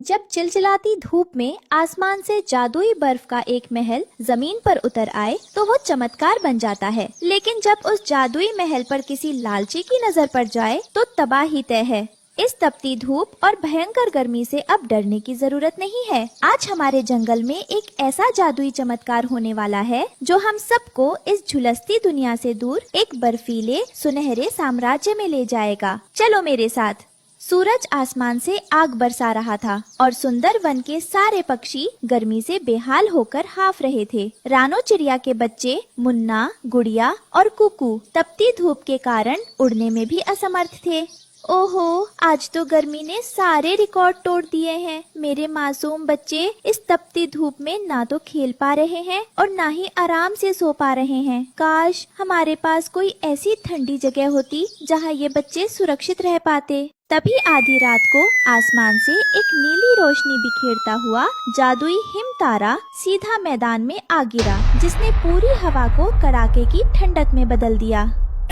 जब चिलचिलाती धूप में आसमान से जादुई बर्फ का एक महल जमीन पर उतर आए तो वो चमत्कार बन जाता है। लेकिन जब उस जादुई महल पर किसी लालची की नजर पड़ जाए तो तबाही तय है। इस तपती धूप और भयंकर गर्मी से अब डरने की जरूरत नहीं है। आज हमारे जंगल में एक ऐसा जादुई चमत्कार होने वाला है जो हम सबको इस झुलसती दुनिया से दूर एक बर्फीले सुनहरे साम्राज्य में ले जाएगा। चलो मेरे साथ। सूरज आसमान से आग बरसा रहा था और सुंदर वन के सारे पक्षी गर्मी से बेहाल होकर हाफ रहे थे। रानो चिड़िया के बच्चे मुन्ना, गुड़िया और कुकू तपती धूप के कारण उड़ने में भी असमर्थ थे। ओहो, आज तो गर्मी ने सारे रिकॉर्ड तोड़ दिए हैं। मेरे मासूम बच्चे इस तपती धूप में ना तो खेल पा रहे हैं और ना ही आराम से सो पा रहे हैं। काश हमारे पास कोई ऐसी ठंडी जगह होती जहाँ ये बच्चे सुरक्षित रह पाते। तभी आधी रात को आसमान से एक नीली रोशनी बिखेरता हुआ जादुई हिम तारा सीधा मैदान में आ गिरा, जिसने पूरी हवा को कड़ाके की ठंडक में बदल दिया।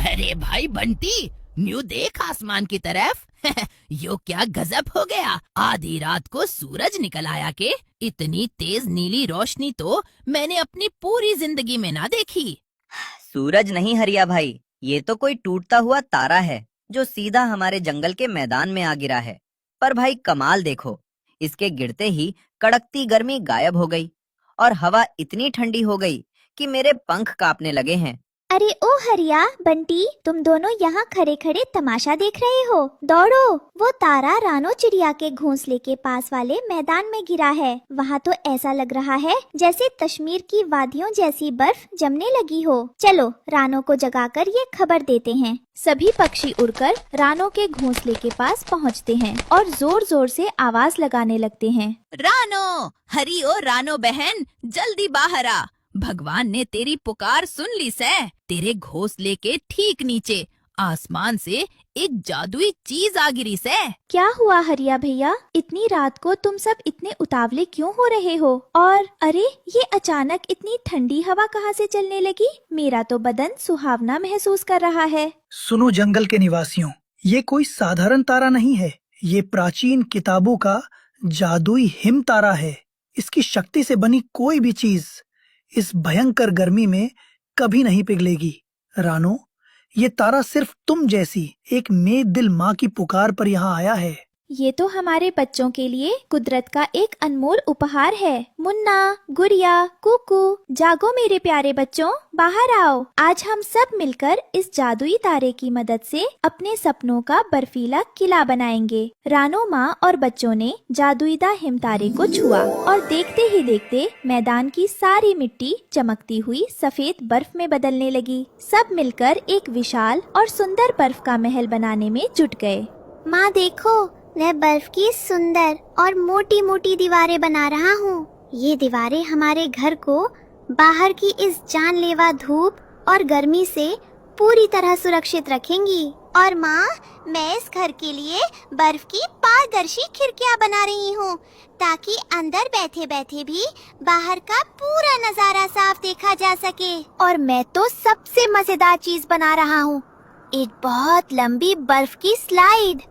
अरे भाई बंटी, न्यू देख आसमान की तरफ। यो क्या गजब हो गया। आधी रात को सूरज निकल आया के इतनी तेज नीली रोशनी तो मैंने अपनी पूरी जिंदगी में ना देखी। सूरज नहीं हरिया भाई, ये तो कोई टूटता हुआ तारा है जो सीधा हमारे जंगल के मैदान में आ गिरा है। पर भाई कमाल देखो, इसके गिरते ही कड़कती गर्मी गायब हो गई और हवा इतनी ठंडी हो गई कि मेरे पंख कांपने लगे हैं। अरे ओ हरिया, बंटी, तुम दोनों यहाँ खड़े खड़े तमाशा देख रहे हो। दौड़ो, वो तारा रानो चिड़िया के घोंसले के पास वाले मैदान में गिरा है। वहाँ तो ऐसा लग रहा है जैसे कश्मीर की वादियों जैसी बर्फ जमने लगी हो। चलो रानो को जगाकर ये खबर देते हैं। सभी पक्षी उड़कर रानो के घोंसले के पास पहुँचते हैं और जोर जोर से आवाज लगाने लगते हैं। रानो, हरी ओ रानो बहन, जल्दी बाहर आ। भगवान ने तेरी पुकार सुन ली से। तेरे घोंसले के ठीक नीचे आसमान से एक जादुई चीज आ गिरी से। क्या हुआ हरिया भैया, इतनी रात को तुम सब इतने उतावले क्यों हो रहे हो? और अरे, ये अचानक इतनी ठंडी हवा कहाँ से चलने लगी? मेरा तो बदन सुहावना महसूस कर रहा है। सुनो जंगल के निवासियों, ये कोई साधारण तारा नहीं है। ये प्राचीन किताबों का जादुई हिम तारा है। इसकी शक्ति से बनी कोई भी चीज इस भयंकर गर्मी में कभी नहीं पिघलेगी। रानो, ये तारा सिर्फ तुम जैसी एक नेक-दिल माँ की पुकार पर यहाँ आया है। ये तो हमारे बच्चों के लिए कुदरत का एक अनमोल उपहार है। मुन्ना, गुड़िया, कुकू, जागो मेरे प्यारे बच्चों, बाहर आओ। आज हम सब मिलकर इस जादुई तारे की मदद से अपने सपनों का बर्फीला किला बनाएंगे। रानो माँ और बच्चों ने जादुईदा हिम तारे को छुआ और देखते ही देखते मैदान की सारी मिट्टी चमकती हुई सफेद बर्फ में बदलने लगी। सब मिलकर एक विशाल और सुंदर बर्फ का महल बनाने में जुट गए। माँ देखो, मैं बर्फ की सुंदर और मोटी मोटी दीवारें बना रहा हूँ। ये दीवारें हमारे घर को बाहर की इस जानलेवा धूप और गर्मी से पूरी तरह सुरक्षित रखेंगी। और माँ, मैं इस घर के लिए बर्फ की पारदर्शी खिड़कियाँ बना रही हूँ ताकि अंदर बैठे बैठे भी बाहर का पूरा नजारा साफ देखा जा सके। और मैं तो सबसे मजेदार चीज बना रहा हूँ, एक बहुत लंबी बर्फ की स्लाइड,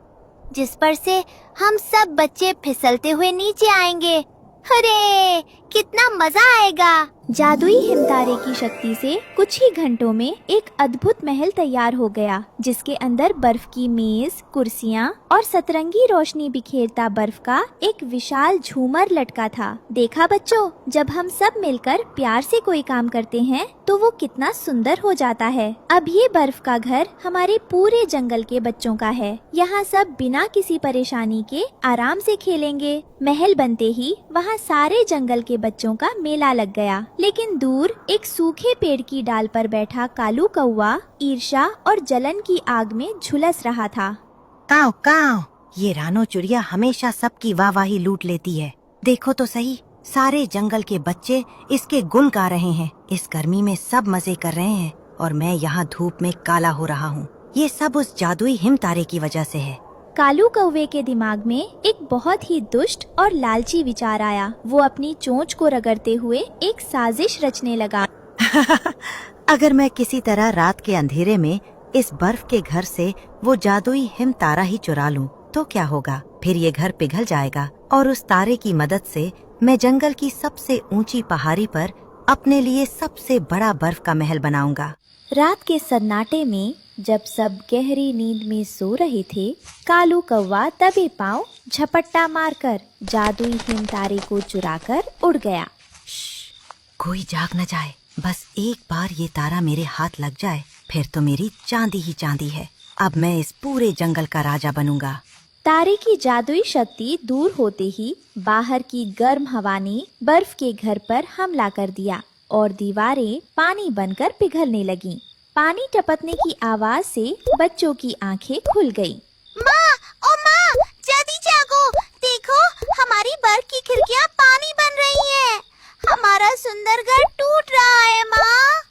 जिस पर से हम सब बच्चे फिसलते हुए नीचे आएंगे। अरे कितना मजा आएगा। जादुई हिमतारे की शक्ति से कुछ ही घंटों में एक अद्भुत महल तैयार हो गया, जिसके अंदर बर्फ की मेज, कुर्सियाँ और सतरंगी रोशनी बिखेरता बर्फ का एक विशाल झूमर लटका था। देखा बच्चों, जब हम सब मिलकर प्यार से कोई काम करते हैं तो वो कितना सुंदर हो जाता है। अब ये बर्फ का घर हमारे पूरे जंगल के बच्चों का है। यहाँ सब बिना किसी परेशानी के आराम से खेलेंगे। महल बनते ही वहाँ सारे जंगल के बच्चों का मेला लग गया। लेकिन दूर एक सूखे पेड़ की डाल पर बैठा कालू कौवा ईर्ष्या और जलन की आग में झुलस रहा था। काव काव, ये रानो चिड़िया हमेशा सबकी वाहवाही लूट लेती है। देखो तो सही, सारे जंगल के बच्चे इसके गुण गा रहे हैं। इस गर्मी में सब मजे कर रहे हैं और मैं यहाँ धूप में काला हो रहा हूँ। ये सब उस जादुई हिम तारे की वजह से है। कालू कौवे के दिमाग में एक बहुत ही दुष्ट और लालची विचार आया। वो अपनी चोंच को रगड़ते हुए एक साजिश रचने लगा। अगर मैं किसी तरह रात के अंधेरे में इस बर्फ के घर से वो जादुई हिम तारा ही चुरा लूं तो क्या होगा? फिर ये घर पिघल जाएगा और उस तारे की मदद से मैं जंगल की सबसे ऊंची पहाड़ी पर अपने लिए सबसे बड़ा बर्फ का महल बनाऊंगा। रात के सन्नाटे में जब सब गहरी नींद में सो रहे थे, कालू कौवा दबे पांव झपट्टा मारकर जादुई हिमतारे को चुराकर उड़ गया। कोई जाग न जाए, बस एक बार ये तारा मेरे हाथ लग जाए, फिर तो मेरी चांदी ही चांदी है। अब मैं इस पूरे जंगल का राजा बनूंगा। तारे की जादुई शक्ति दूर होते ही बाहर की गर्म हवा ने बर्फ के घर पर हमला कर दिया और दीवारें पानी बनकर पिघलने लगीं। पानी टपकने की आवाज से बच्चों की आंखें खुल गईं। माँ, ओ माँ, जल्दी जागो, देखो हमारी बर्फ की खिड़कियाँ पानी बन रही हैं। हमारा सुंदर घर टूट रहा है माँ।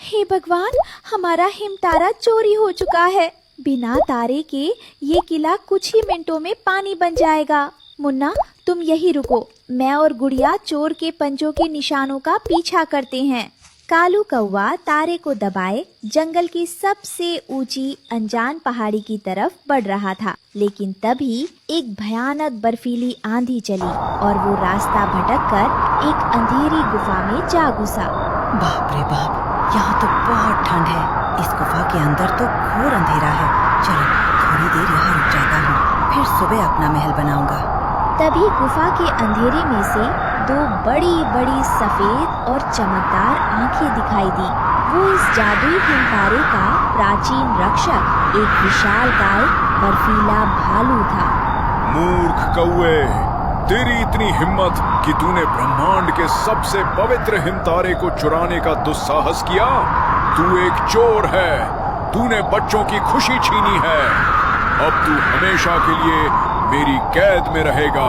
हे भगवान, हमारा हिमतारा चोरी हो चुका है। बिना तारे के ये किला कुछ ही मिनटों में पानी बन जाएगा। मुन्ना, तुम यही रुको, मैं और गुड़िया चोर के पंजों के निशानों का पीछा करते हैं। कालू कौवा तारे को दबाए जंगल की सबसे ऊंची अनजान पहाड़ी की तरफ बढ़ रहा था, लेकिन तभी एक भयानक बर्फीली आंधी चली और वो रास्ता भटककर एक अंधेरी गुफा में जा घुसा। बाप रे बाप, यहाँ तो बहुत ठंड है। इस गुफा के अंदर तो घोर अंधेरा है। चलो थोड़ी देर यहाँ रुक जाता हूँ, फिर सुबह अपना महल बनाऊंगा। तभी गुफा के अंधेरे में से दो बड़ी बड़ी सफेद और चमकदार आंखें दिखाई दी। वो इस जादुई हिमतारे का प्राचीन रक्षक, एक विशालकाय बर्फीला भालू था। मूर्ख कौवे, तेरी इतनी हिम्मत कि तूने ब्रह्मांड के सबसे पवित्र हिमतारे को चुराने का दुस्साहस किया। तू एक चोर है, तूने बच्चों की खुशी छीनी है। अब तू हमेशा के लिए मेरी कैद में रहेगा।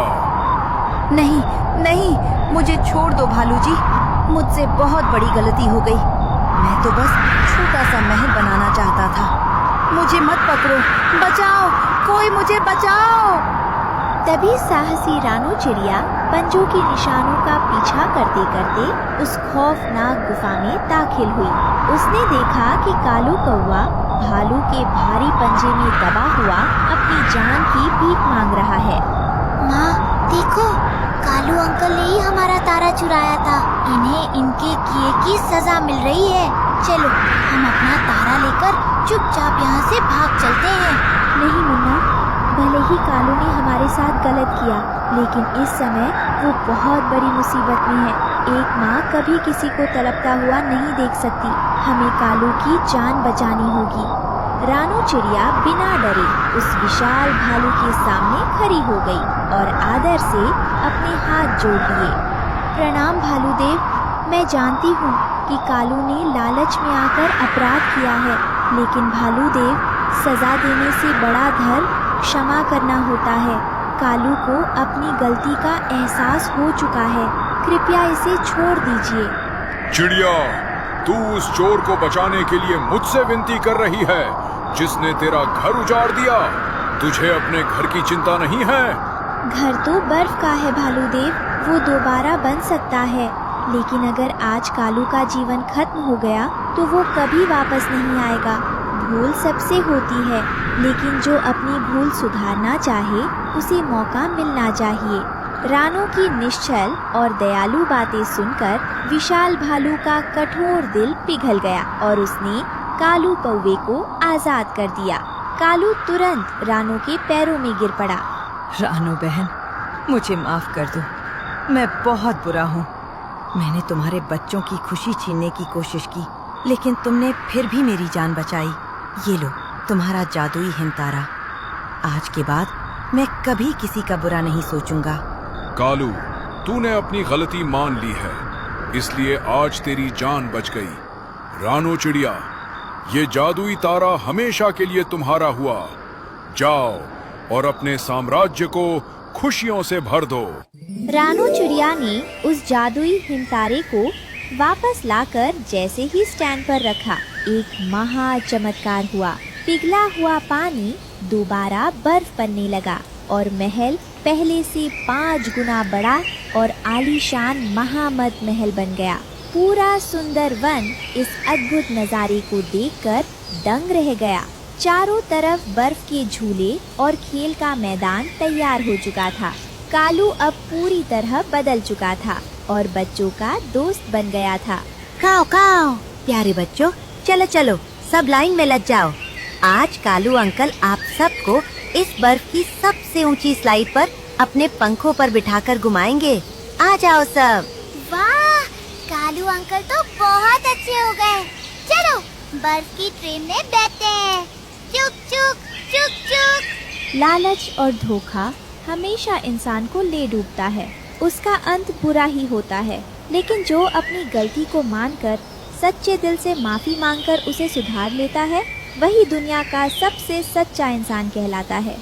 नहीं नहीं, मुझे छोड़ दो भालू जी, मुझसे बहुत बड़ी गलती हो गई। मैं तो बस छोटा सा महल बनाना चाहता था। मुझे मत पकड़ो, बचाओ, कोई मुझे बचाओ। तभी साहसी रानो चिड़िया पंजों के निशानों का पीछा करते करते उस खौफनाक गुफा में दाखिल हुई। उसने देखा कि कालू कौवा भालू के भारी पंजे में दबा हुआ अपनी जान की भीख मांग रहा है। माँ देखो, कालू अंकल ने ही हमारा तारा चुराया था। इन्हें इनके किए की सजा मिल रही है। चलो हम अपना तारा लेकर चुपचाप यहाँ से भाग चलते हैं। नहीं मुन्ना, भले ही कालू ने हमारे साथ गलत किया, लेकिन इस समय वो बहुत बड़ी मुसीबत में है। एक माँ कभी किसी को तड़पता हुआ नहीं देख सकती। हमें कालू की जान बचानी होगी। रानो चिड़िया बिना डरे उस विशाल भालू के सामने खड़ी हो गई और आदर से अपने हाथ जोड़ लिए। प्रणाम भालू देव, मैं जानती हूँ कि कालू ने लालच में आकर अपराध किया है, लेकिन भालू देव, सजा देने से बड़ा धर्म क्षमा करना होता है। कालू को अपनी गलती का एहसास हो चुका है, कृपया इसे छोड़ दीजिए। चिड़िया, तू उस चोर को बचाने के लिए मुझसे विनती कर रही है जिसने तेरा घर उजाड़ दिया। तुझे अपने घर की चिंता नहीं है? घर तो बर्फ का है भालू देव, वो दोबारा बन सकता है, लेकिन अगर आज कालू का जीवन खत्म हो गया तो वो कभी वापस नहीं आएगा। भूल सबसे होती है, लेकिन जो अपनी भूल सुधारना चाहे उसे मौका मिलना चाहिए। रानो की निश्चल और दयालु बातें सुनकर विशाल भालू का कठोर दिल पिघल गया और उसने कालू कौवे को आजाद कर दिया। कालू तुरंत रानो के पैरों में गिर पड़ा। रानो बहन, मुझे माफ कर दो, मैं बहुत बुरा हूँ। मैंने तुम्हारे बच्चों की खुशी छीनने की कोशिश की, लेकिन तुमने फिर भी मेरी जान बचाई। ये लो तुम्हारा जादुई हिमतारा। आज के बाद मैं कभी किसी का बुरा नहीं सोचूंगा। कालू, तूने अपनी गलती मान ली है, इसलिए आज तेरी जान बच गई। रानो चिड़िया, ये जादुई तारा हमेशा के लिए तुम्हारा हुआ। जाओ और अपने साम्राज्य को खुशियों से भर दो। रानो चिड़िया ने उस जादुई हिमतारे को वापस लाकर जैसे ही स्टैंड पर रखा, एक महा चमत्कार हुआ। पिघला हुआ पानी दोबारा बर्फ बनने लगा और महल पहले से 5 गुना बड़ा और आलीशान महामद महल बन गया। पूरा सुंदर वन इस अद्भुत नजारे को देखकर दंग रह गया। चारों तरफ बर्फ के झूले और खेल का मैदान तैयार हो चुका था। कालू अब पूरी तरह बदल चुका था और बच्चों का दोस्त बन गया था। काओ काओ, प्यारे बच्चों, चलो चलो सब लाइन में लग जाओ। आज कालू अंकल आप सबको इस बर्फ की सबसे ऊंची स्लाइड पर अपने पंखों पर बिठाकर घुमाएंगे। आ जाओ सब। वाह, कालू अंकल तो बहुत अच्छे हो गए। चलो बर्फ की ट्रेन में बैठते हैं। चुक चुक चुक चुक। लालच और धोखा हमेशा इंसान को ले डूबता है। उसका अंत बुरा ही होता है, लेकिन जो अपनी गलती को मानकर सच्चे दिल से माफी मांगकर उसे सुधार लेता है, वही दुनिया का सबसे सच्चा इंसान कहलाता है।